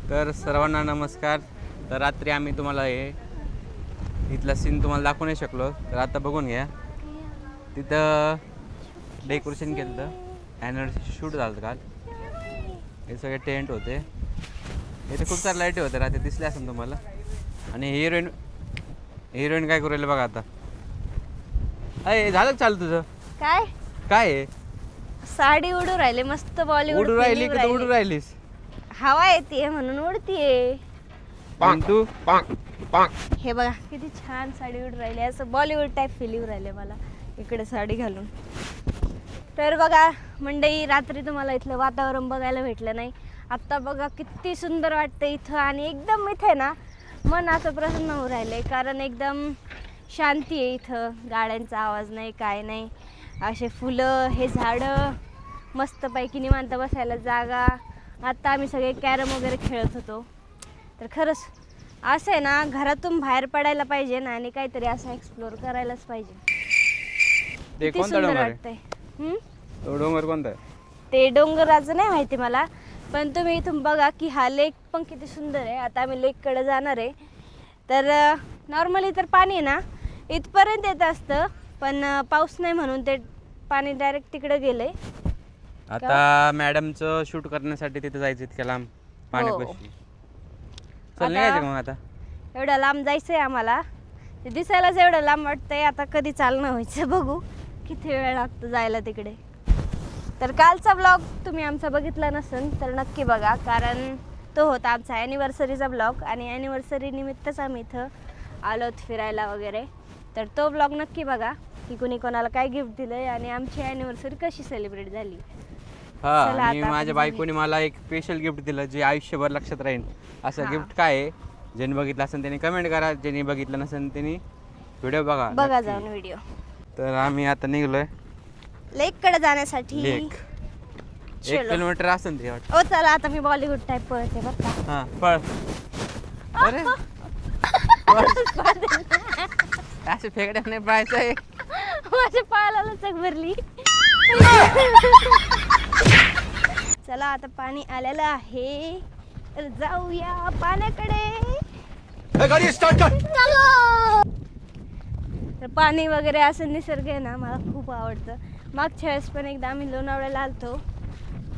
तर सर्वांना नमस्कार. तर रात्री आम्ही तुम्हाला इथला सीन तुम्हाला दाखवू नाही शकलो, तर आता बघून घ्या. तिथं डेकोरेशन केलं होतं, ॲनिव्हर्सरी शूट झालं होतं काल. हे सगळे टेंट होते, इथे खूप सारे लाईटी होते, रात्री दिसले असेल तुम्हाला. आणि हिरोईन काय करू राहिले बघा आता. अय झालं का चालू तुझं? काय काय आहे? साडी उडू राहिले मस्त, बॉलिवूड उडू राहिली की तू उडू राहिलीस? हवा येते म्हणून उडतीये. तू हे बघा किती छान साडी उडू राहिली, असं बॉलिवूड टाईप फील येऊ राहिले मला इकडे साडी घालून. तर बघा मंडळी, रात्री तुम्हाला इथलं वातावरण बघायला भेटलं नाही. आत्ता बघा किती सुंदर वाटतं इथं, आणि एकदम इथे ना मन असं प्रसन्न होऊ राहिलंय, कारण एकदम शांती आहे इथं. गाड्यांचा आवाज नाही, काय नाही, असे फुलं, हे झाडं, मस्तपैकी निवांत बसायला जागा. आत्ता आम्ही सगळे कॅरम वगैरे खेळत होतो. तर खरंच असं आहे ना, घरातून बाहेर पडायला पाहिजे ना, आणि काहीतरी असं एक्सप्लोर करायलाच पाहिजे. ते किती कोणता सुंदर डोंगर आहे? वाटतंय. तो डोंगर कोणता आहे? ते डोंगराचं नाही माहिती मला, पण तुम्ही इथून बघा की हा लेक पण किती सुंदर आहे. आता आम्ही लेककडे जाणार आहे. तर नॉर्मली तर पाणी आहे ना इथपर्यंत येत असतं, पण पाऊस नाही म्हणून ते पाणी डायरेक्ट तिकडे गेलंय. आता मॅडमचं शूट करण्यासाठी तिथे जायचं इतक्या लांब पाण्यापाशी. चल निघायचं मग आता. एवढं लांब जायचं आहे आम्हाला. ते दिसायलाच एवढं लांब वाटतंय. आता कधी चालणं व्हायचं बघू, किती वेळ लागतो जायला तिकडे. तर कालचा ब्लॉग तुम्ही आमचा बघितला नसेल तर नक्की बघा, कारण तो होता आमचा ॲनिव्हर्सरीचा ब्लॉग, आणि ॲनिव्हर्सरी निमित्तच आम्ही इथं आलोत फिरायला वगैरे. तर तो ब्लॉग नक्की बघा की कुणी कोणाला काय गिफ्ट दिलंय आणि आमची ॲनिव्हर्सरी कशी सेलिब्रेट झाली. हा, चला आणि आता माझ्या आपण बायकोने मला एक स्पेशल गिफ्ट दिलं, जे आयुष्यभर लक्षात राहील. असं हा. गिफ्ट काय आहे? ज्यांनी बघितलं असेल त्यांनी कमेंट करा, ज्यांनी बघितलं नसेल त्यांनी व्हिडिओ बघा बघा नक्की. जाऊन व्हिडिओ. तर आम्ही आता निघलोय लेककडे जाण्यासाठी. लेक. 1 किलोमीटर असेल ते वाटतं. ओ चला, आता मी बॉलिवूड टाईप पळते बरं का. हा पळ. अरे असे फेकड्या नाही पळायचं आहे. माझ्या पायाला लचक भरली. चला आता पाणी आलेलं आहे, तर जाऊया पाण्याकडे. तर पाणी वगैरे असं निसर्ग आहे ना, मला खूप आवडतं. मागच्या वेळेस पण एकदा आम्ही लोणावळ्याला आलतो,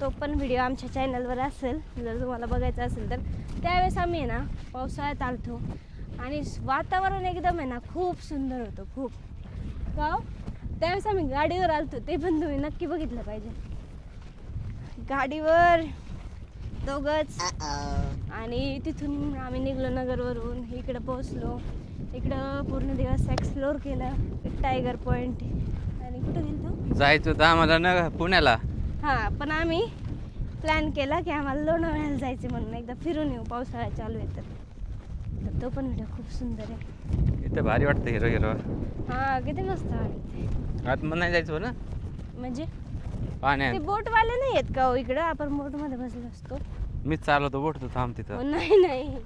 तो पण व्हिडिओ आमच्या चॅनलवर असेल जर तुम्हाला बघायचा असेल तर. त्यावेळेस आम्ही आहे ना पावसाळ्यात आलतो, आणि वातावरण एकदम आहे ना खूप सुंदर होतं, खूप. का त्यावेळेस आम्ही गाडीवर आलतो, ते पण तुम्ही नक्की बघितलं पाहिजे. गाडीवर दोघंच, आणि तिथून आम्ही निघलो नगरवरून, इकडं पोहोचलो. इकडं पूर्ण दिवस एक्सप्लोर केलं, टायगर पॉईंट, आणि कुठं गेलो जायचं होतं आम्हाला ना पुण्याला. हां, पण आम्ही प्लॅन केला की आम्हाला लोणावळ्याला जायचं म्हणून, एकदा फिरून येऊ, पावसाळा चालू आहे तर. तो पण व्हिडिओ खूप सुंदर आहे. इथं भारी वाटतं हिरो. हां, किती मस्त वाटते. आत मग नाही जायचं ना म्हणजे पाण्यात. ते बोटवाले नाही आहेत का हो इकडं? आपण बोटमध्ये बसलो असतो. मीच चालवतो बोट, थांब तिथं. नाही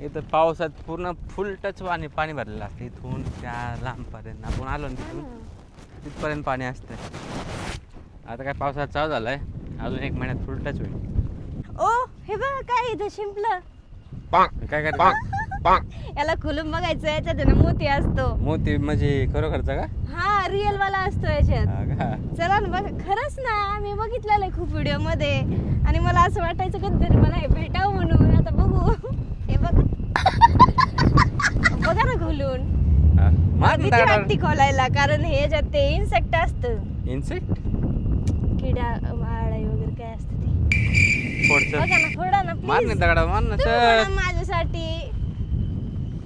इथं पावसात पूर्ण फुल टच पाणी भरलेलं असतं, इथून त्या लांबपर्यंत. आपण आलो ना तिथून तिथपर्यंत पाणी असतं. आता काय पावसाळ्यात चालू झालाय, अजून 1 महिन्यात फुल टच होईल. ओ हे बघ काय इथं शिंपलं. काय करायचं? याला खोलून बघायचं, याच्यात आहे ना मोती असतो. मोती म्हणजे खरोखरचा का? हा, रिअल वाला असतो याच्यात. हा का? चला ना बघा, खरंच ना, मी बघितलेलं आहे खूप व्हिडिओ मध्ये, आणि मला असं वाटायचं कधीतरी मला हे भेटावं म्हणून. आता बघू. हे बघा बघा ना खोलून. हा. मला मार भीती ना वाटते खोलायला, कारण हे याच्यात ते इन्सेक्ट असतं. इन्सेक्ट, किडा माळाई वगैरे काय असतं ते. फोडचं. बघा ना, फोडा ना मार ना प्लीज. दगडा, मार ना तुम्ही चल. फोडा माझ्यासाठी.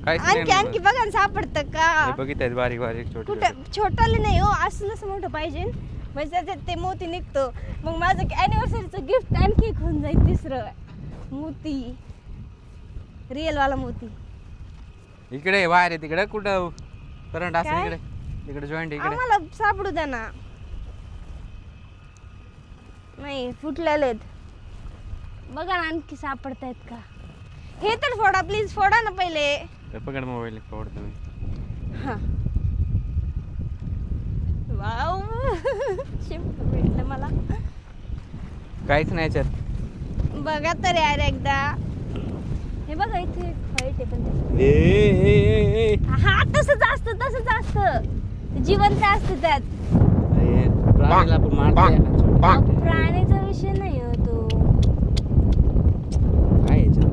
काहीच आणखी नाही. बघा ना, सापडतं का? बघितलं बारीक बारीक छोटे कुठं छोटाले नाही हो, असलंच मोठं पाहिजे, म्हणजे त्याच्यात ते मोती निघतो. मग माझं ॲनिव्हर्सरीचं गिफ्ट आणखी एक होऊन जाईल, 3रं मोती, रिअल वाला मोती. इकडे वायर आहे, तिकडे कुठं करंट असं काय? इकडे जॉईंट इकडे. आम्हाला सापडू द्या ना. नाही, फुटलेले आहेत. बघा ना आणखी सापडतायत का. हे तर फोडा प्लीज, फोडा ना पहिले. पकड मोबाईल पकडतो मी. हा, वाव. शिंप भेटलं मला. काहीच नाही याच्यात. बघा तर यार एकदा. ते पण ए, ए, ए, ए. हा तसंच असतं जिवंत असतं त्यात. अरे, प्राण्याला पण मारते एका छोट्या अहो, छोट्या. प्राण्याचा विषय नाही हो तो. काय याच्यात?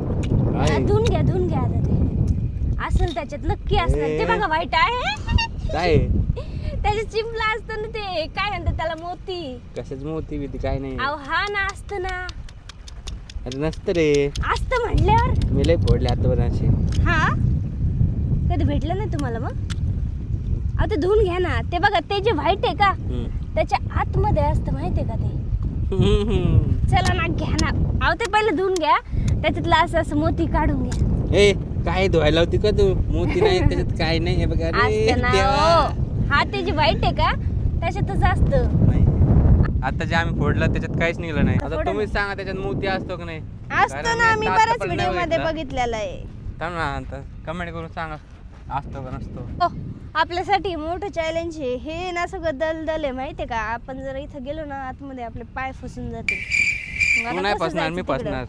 काय? धुवून घ्या आता ते असेल त्याच्यात नक्की असणार. ते बघा वाईट आहे. काय त्याच्या चिमला असतं ना ते काय म्हणतात त्याला मोती. कशाच मोती बिती काय नाही. अहो हा ना असतं ना. अरे नसतं रे, असतं म्हणल्यावर. मी लय फोडले आतापर्यंत असे. हा कधी भेटलं नाही तुम्हाला मग? अहो ते धुवून घ्या ना. ते बघा ते जे व्हाईट आहे का त्याच्या आतमध्ये असतं माहितीये का ते. चला ना घ्या ना. अहो ते पहिले धुवून घ्या त्याच्यातलं असं असं मोती काढून घ्या. ए काय धुवायला होती का तू? मोती नाही त्याच्यात, काय नाही. हे बघा रे असतं ना देवा. हो. हा ते जे व्हाईट आहे का त्याच्यातच असतं. नाही. आता जे आम्ही फोडलं त्याच्यात काहीच निघलं नाही. आता फोडलं तुम्हीच सांगा त्याच्यात मोती असतो का नाही? असतं कारण ना. मी मी तर बऱ्याच आतापर्यंत व्हिडिओ नाही मध्ये बघितलं. बघितलेलं आहे. थांब ना, आता कमेंट करून सांगा असतो का नसतो. हो, आपल्यासाठी मोठं चॅलेंज आहे हे ना. सगळं दलदल आहे माहितीये का. आपण जर इथं गेलो ना आतमध्ये आपले पाय फसून जातील. मग तू आता नाही कसं फसणार, जायचं मी तिकडं? फसणार.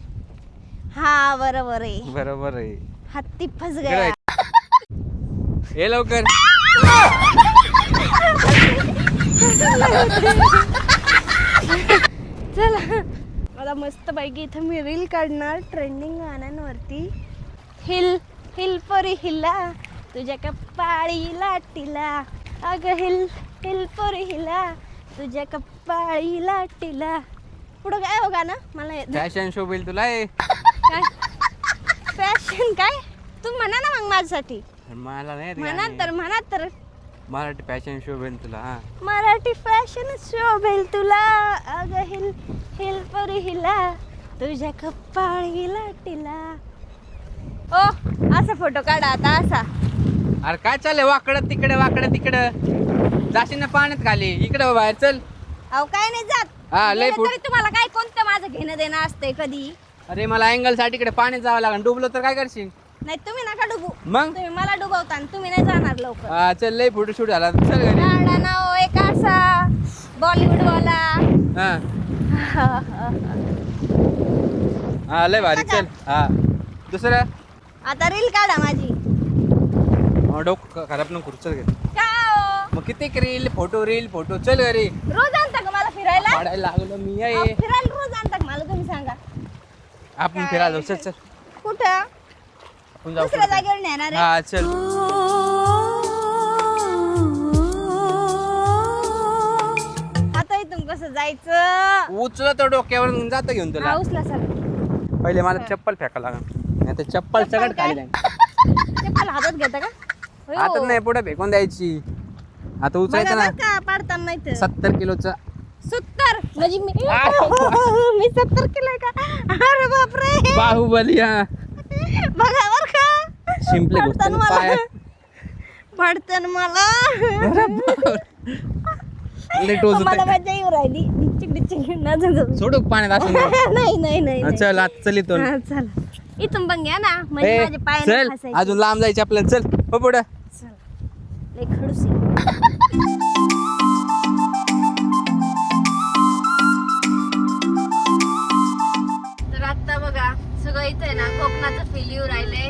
हा बरोबर आहे. बरोबर आहे. हत्ती फस गया. हे लवकर. चला आता मस्त पैकी इथं मी रील काढणार ट्रेंडिंग गाण्यांवरती. हिल हिल परी हिला तुझ्या कपाळी लाटीला. अगं हिल हिल परी हिला तुझ्या कपाळी लाटीला. पुढं काय हो गाणं मला येत नाही. फॅशन शो बिल तुला आहे. काय फॅशन काय तू म्हणा ना मग माझ्यासाठी. मला नाही रे म्हणा गाणी. तर म्हणा तर. मराठी फॅशन शो बिल तुला. हा मराठी फॅशन शोभेल तुला. अगं हिल हिल परी हिला तुझ्या कपाळी लाटीला. ओ असा फोटो काढा आता असा. अरे काय चाललंय वाकडं तिकडं जाशील ना पाण्यात खाली. इकडं बाहेर चल. अहो काय नाही जात. हा, लय गेलं फुट- तरी तुम्हाला काय कोणतं माझं घेणं देणं असतंय कधी. अरे मला अँगल साठी इकडे पाण्यात जावं लागेल. डुबलो तर काय करशील नाही तुम्ही नका डुबू. मग? तुम्ही मला डुबवता आणि तुम्ही नाही जाणार लवकर. हा चल, लय फोटोशूट झाला. चल घरी. काढा ना ओ एक असा बॉलिवूड वाला. हा हा लय भारी. चल हा दुसरं. आता रील काढा माझी. डोकं खराब नको करू. चल घरी. का ओ? मग किती रील फोटो चल घरी. रोज आणता का मला फिरायला? काढायला लागलो मी अहो, आहे. फिरायला रोज आणता का मला तुम्ही सांगा. आपण फिरायला जाऊ. चल कुठं आपण जाऊ दुसऱ्या कुठं. जागेवर नेणार आहे? हा चल. आता इथून कसं जायचं? उचल तर डोक्यावर जातं घेऊन तुला. हाऊसला सर पहिले मला चप्पल फेका लागेल. नाही तर चप्पल सगळं खाली जाईल. चप्पल हातात घेता का? होय हो. आता नाही पुढे फेकून द्यायची. आता बघा उचलायचं ना. बरं का पाडताना नाही तर 70 किलोचा. 70 म्हणजे मी 70 किलो का? अरे बापरे. बाहुबली. हा बघा बर का शिंपले पडताना घुसताना पाय. पडताना मला लय टोच होतंय. मला मजा येऊ राहिली. डिचिक डिचिक नाचत सोडू पाण्यात असं. नाही नाही नाही नाही. चल आता चल इथून. हा, चला इथून पण घ्या ना म्हणजे ए, माझे पाय चल नाही फसायचे. अजून लांब जायचं आपल्याला. चल हो पुढं. चला लय खडूस आहे. तर आता बघा सगळं इथं आहे ना कोकणाचं फील येऊ राहिलंय.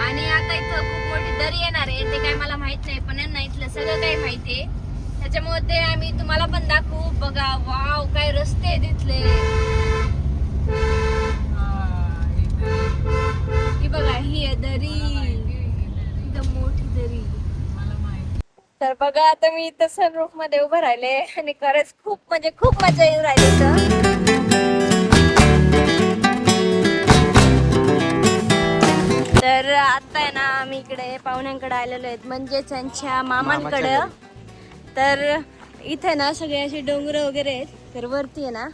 आणि आता इथं खूप मोठी दरी येणार आहे. ते काय मला माहित नाही पण यांना इथलं सगळं काही माहिती आहे. त्याच्यामुळे ते आम्ही तुम्हाला पण दाखवू. बघा वाव काय रस्ते आहेत इथले. ही बघा ही आहे दरी. एकदम मोठी दरी. तर बघा आता मी इथं सनरूफ मध्ये उभं राहिले आणि खरंच खूप म्हणजे खूप मजा येऊ राहिली इथं. तर आता आहे ना आम्ही इकडे पाहुण्यांकडे आलेलो आहेत म्हणजे त्यांच्या मामांकडे. तर इथे ना सगळे असे डोंगर वगैरे आहेत. तर वरती आहे ना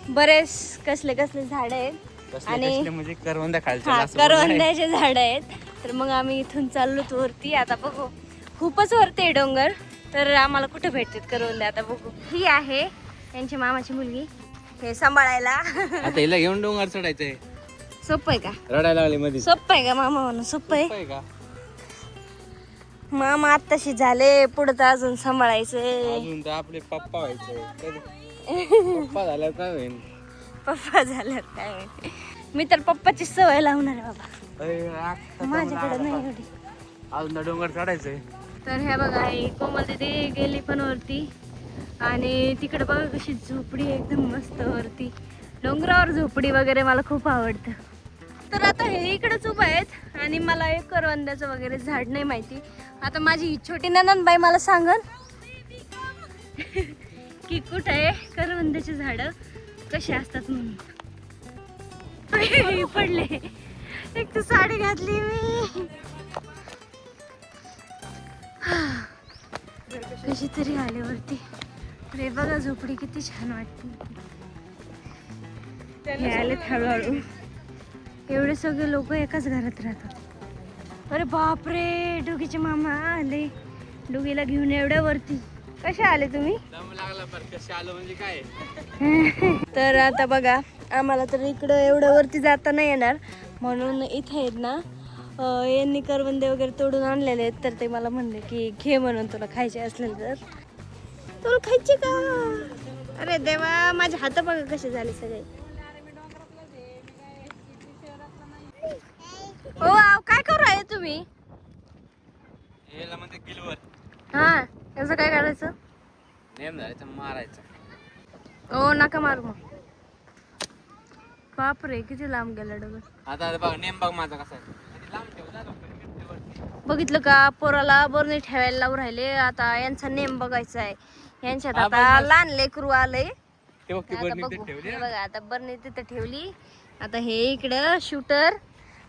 बरेच कसले कसले झाड आहेत आणि म्हणजे करवंदा खालच्या हा करवंदाचे झाड आहेत. तर मग आम्ही इथून चाललो वरती. आता बघू खूपच वरती आहे डोंगर. तर आम्हाला कुठे भेटतात करवंदे आता बघू. ही आहे त्यांची मामाची मुलगी हे सांभाळायला. आता हिला घेऊन डोंगर चढायचंय. सोपं आहे का? रडायला लागली मध्ये. सोपं आहे का मामा म्हणून? सोपं आहे. का मामा आत्ताशी झाले पुढे तर अजून सांभाळायचंय. अजून तर आपले पप्पा व्हायचे. पप्पा झाल्यावर काय होईल? पप्पा झाल्यावर काय माहिती. मी तर पप्पाची सवय लावणार आहे बाबा, अरे, आता माझ्याकडे नाही एवढी. अजून डोंगर चढायचंय. तर हे बघा, ही कोमल दीदी गेली पण वरती आणि तिकडे बघा कशी झोपडी एकदम मस्त वरती डोंगरावर झोपडी वगैरे मला खूप आवडतं. तर आता हे इकडेच उभं आहेत आणि मला एक करवंद्याचं वगैरे झाड नाही माहिती. आता माझी ही छोटी ननंदबाई मला सांगन की कुठं आहे करवंद्याची झाडं कशी असतात म्हणून. पडले, एक तर साडी घातली मी, कशी तरी आले वरती. अरे बघा झोपडी किती छान वाटते. हे आलेत हळूहळू. एवढे सगळे लोक एकाच घरात राहतात. अरे बापरे, डुगीचे मामा आले डुगीला घेऊन एवढ्या वरती. कसे आले तुम्ही? दम लागला पर कसे आलो म्हणजे काय. तर आता बघा, आम्हाला तर इकडं एवढं वरती जाता नाही येणार म्हणून इथे आहेत ना यांनी करवंदे वगैरे तोडून आणलेले आहेत. तर ते मला म्हणले की घे म्हणून, तुला खायचे असले तर. तुला खायचे का? अरे देवा, माझे हात बघा कसे झाले सगळे. हो आव, काय करू आहे तुम्ही? याला म्हणजे किलवर हा, याचं काय करायचं? नेम धरायचं, मारायचं. हो नका मारू मग. बापरे, किती लांब गेला डगर. आता बघ नेम बघ माझा कसा आहे. लांब ठेव जा डोक्यात. बघितलं का, पोराला बरणी ठेवायला लावून राहिले. आता यांचा नेम बघायचा आहे. यांच्यात आता लहान लेकरू आलंय. ते बघ ती आता बरणी बघू. ठेवली. हे बघा, आता बरणी तिथे ठेवली. आता हे इकडं शूटर.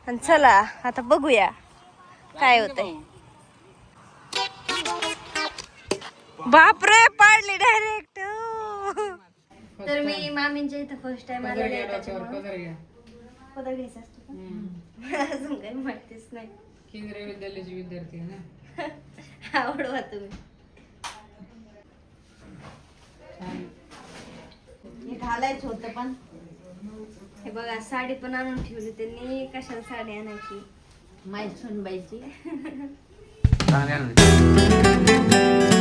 आणि चला आता बघूया काय होतंय. बापरे, पाडली डायरेक्ट. तर मी मामींच्या इथं फर्स्ट टाइम आलेले आहे त्याच्यामुळे पदर घ्यायचा असतो का? मला अजून काही माहितीच नाही. केंद्रीय विद्यालयाचे विद्यार्थी आहे ना. आवडवा तुम्ही. हे घालायचं होतं पण हे बघा, साडी पण आणून ठेवली त्यांनी. कशाला साडी आणायची? माहीत सुनबाईची. चांगली आहे ना.